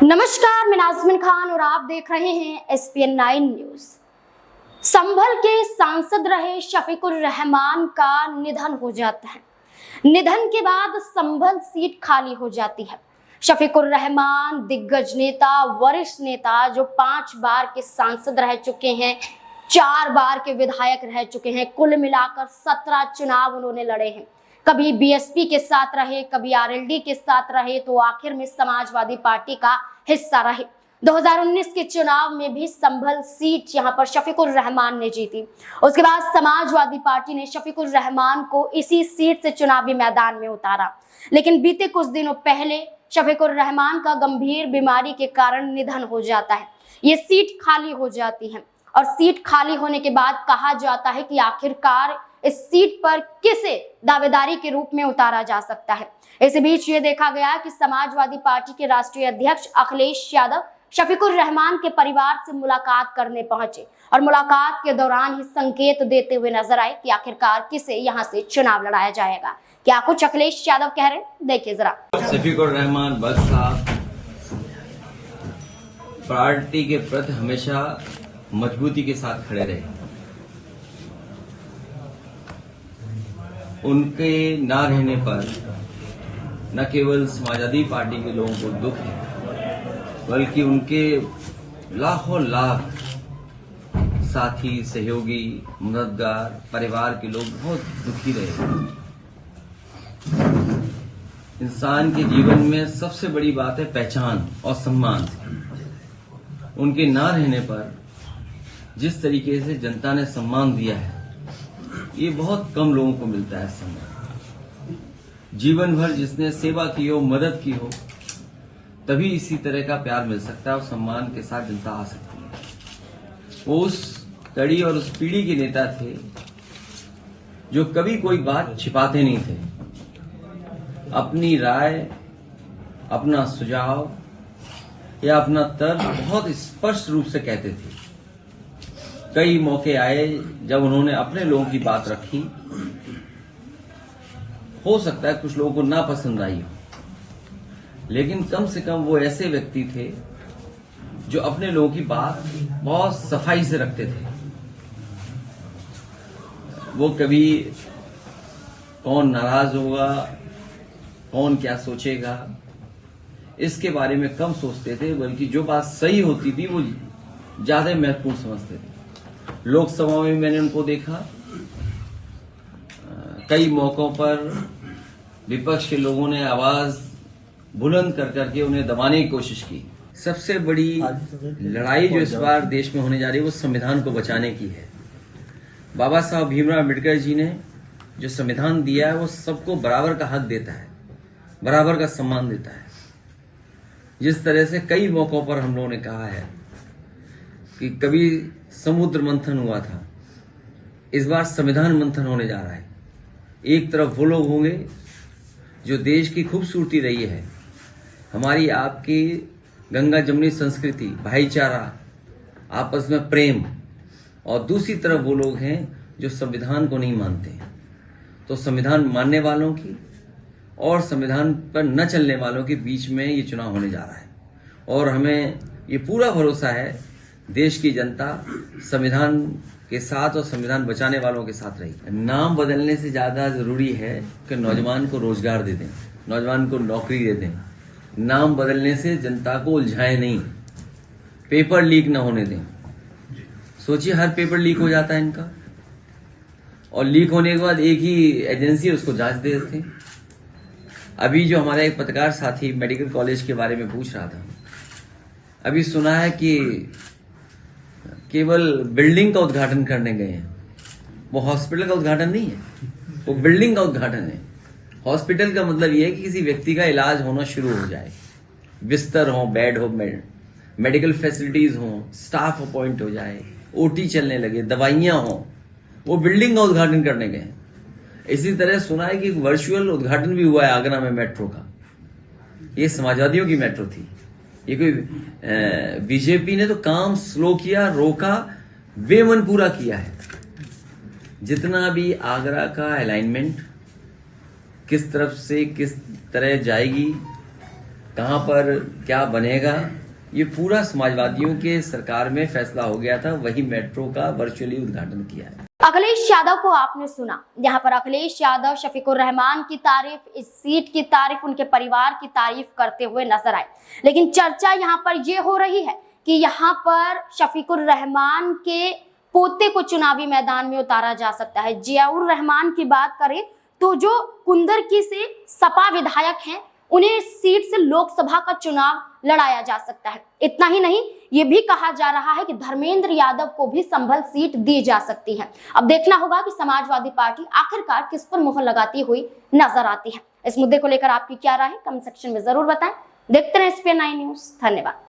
नमस्कार, मैं नाज़मीन खान और आप देख रहे हैं SPN 9 न्यूज। संभल के सांसद रहे शफीकुर रहमान का निधन हो जाता है। निधन के बाद संभल सीट खाली हो जाती है। शफीकुर रहमान दिग्गज नेता, वरिष्ठ नेता जो 5 बार के सांसद रह चुके हैं, 4 बार के विधायक रह चुके हैं, कुल मिलाकर 17 चुनाव उन्होंने लड़े हैं। कभी बीएसपी के साथ रहे, कभी आरएलडी के साथ रहे, तो आखिर में समाजवादी पार्टी का हिस्सा रहे। 2019 के चुनाव में भी संभल सीट यहां पर शफीकुर रहमान ने जीती। उसके बाद समाजवादी पार्टी ने शफीकुर रहमान को इसी सीट से चुनावी मैदान में उतारा, लेकिन बीते कुछ दिनों पहले शफीकुर रहमान का गंभीर बीमारी के कारण निधन हो जाता है। ये सीट खाली हो जाती है और सीट खाली होने के बाद कहा जाता है कि आखिरकार इस सीट पर किसे दावेदारी के रूप में उतारा जा सकता है। इसी बीच ये देखा गया कि समाजवादी पार्टी के राष्ट्रीय अध्यक्ष अखिलेश यादव शफीकुर रहमान के परिवार से मुलाकात करने पहुंचे और मुलाकात के दौरान ही संकेत देते हुए नजर आए कि आखिरकार किसे यहां से चुनाव लड़ाया जाएगा। क्या कुछ अखिलेश यादव कह रहे हैं, देखिए जरा। शफीकुर रहमान बस साहब पार्टी के प्रति हमेशा मजबूती के साथ खड़े रहे। उनके ना रहने पर न केवल समाजवादी पार्टी के लोगों को दुख है, बल्कि उनके लाखों लाख साथी, सहयोगी, मददगार, परिवार के लोग बहुत दुखी रहे। इंसान के जीवन में सबसे बड़ी बात है पहचान और सम्मान। उनके ना रहने पर जिस तरीके से जनता ने सम्मान दिया है, ये बहुत कम लोगों को मिलता है। सम्मान जीवन भर जिसने सेवा की हो, मदद की हो, तभी इसी तरह का प्यार मिल सकता है और सम्मान के साथ जनता आ सकती है। वो उस कड़ी और उस पीढ़ी के नेता थे जो कभी कोई बात छिपाते नहीं थे। अपनी राय, अपना सुझाव या अपना तर्क बहुत स्पष्ट रूप से कहते थे। कई मौके आए जब उन्होंने अपने लोगों की बात रखी। हो सकता है कुछ लोगों को ना पसंद आई हो, लेकिन कम से कम वो ऐसे व्यक्ति थे जो अपने लोगों की बात बहुत सफाई से रखते थे। वो कभी कौन नाराज होगा, कौन क्या सोचेगा, इसके बारे में कम सोचते थे, बल्कि जो बात सही होती थी वो ज्यादा महत्वपूर्ण समझते थे। लोकसभा में मैंने उनको देखा, कई मौकों पर विपक्ष के लोगों ने आवाज बुलंद कर करके उन्हें दबाने की कोशिश की। सबसे बड़ी लड़ाई जो इस बार देश में होने जा रही है वो संविधान को बचाने की है। बाबा साहब भीमराव अम्बेडकर जी ने जो संविधान दिया है वो सबको बराबर का हक देता है, बराबर का सम्मान देता है। जिस तरह से कई मौकों पर हम लोगों ने कहा है कि कभी समुद्र मंथन हुआ था, इस बार संविधान मंथन होने जा रहा है। एक तरफ वो लोग होंगे जो देश की खूबसूरती रही है, हमारी आपकी गंगा जमुनी संस्कृति, भाईचारा, आपस में प्रेम, और दूसरी तरफ वो लोग हैं जो संविधान को नहीं मानते। तो संविधान मानने वालों की और संविधान पर न चलने वालों के बीच में ये चुनाव होने जा रहा है। और हमें ये पूरा भरोसा है देश की जनता संविधान के साथ और संविधान बचाने वालों के साथ रही। नाम बदलने से ज्यादा जरूरी है कि नौजवान को रोजगार दे दें, नौजवान को नौकरी दे दें। नाम बदलने से जनता को उलझाए नहीं, पेपर लीक ना होने दें। सोचिए हर पेपर लीक हो जाता है इनका, और लीक होने के बाद एक ही एजेंसी उसको जांच दे देते। अभी जो हमारा एक पत्रकार साथी मेडिकल कॉलेज के बारे में पूछ रहा था, अभी सुना है कि केवल बिल्डिंग का उद्घाटन करने गए हैं। वो हॉस्पिटल का उद्घाटन नहीं है, वो बिल्डिंग का उद्घाटन है। हॉस्पिटल का मतलब ये है कि किसी व्यक्ति का इलाज होना शुरू हो जाए, बिस्तर हो, बेड हो, मेडिकल फैसिलिटीज हो, स्टाफ अपॉइंट हो जाए, ओटी चलने लगे, दवाइयां हो। वो बिल्डिंग का उद्घाटन करने गए। इसी तरह सुना है कि वर्चुअल उद्घाटन भी हुआ है आगरा में मेट्रो का। ये समाजवादियों की मेट्रो थी। ये कोई बीजेपी ने तो काम स्लो किया, रोका, बेमन पूरा किया है। जितना भी आगरा का अलाइनमेंट किस तरफ से किस तरह जाएगी, कहां पर क्या बनेगा, ये पूरा समाजवादियों के सरकार में फैसला हो गया था। वही मेट्रो का वर्चुअली उद्घाटन किया है। अखिलेश यादव को आपने सुना। यहाँ पर अखिलेश यादव शफीकुर रहमान की तारीफ, इस सीट की तारीफ, उनके परिवार की तारीफ करते हुए नजर आए। लेकिन चर्चा यहाँ पर ये हो रही है कि यहाँ पर शफीकुर रहमान के पोते को चुनावी मैदान में उतारा जा सकता है। जियाउर रहमान की बात करें तो जो कुंदरकी से सपा विधायक हैं, उन्हें इस सीट से लोकसभा का चुनाव लड़ाया जा सकता है। इतना ही नहीं, ये भी कहा जा रहा है कि धर्मेंद्र यादव को भी संभल सीट दी जा सकती है। अब देखना होगा कि समाजवादी पार्टी आखिरकार किस पर मुहर लगाती हुई नजर आती है। इस मुद्दे को लेकर आपकी क्या राय है, कमेंट सेक्शन में जरूर बताएं। देखते रहे SPN9 न्यूज। धन्यवाद।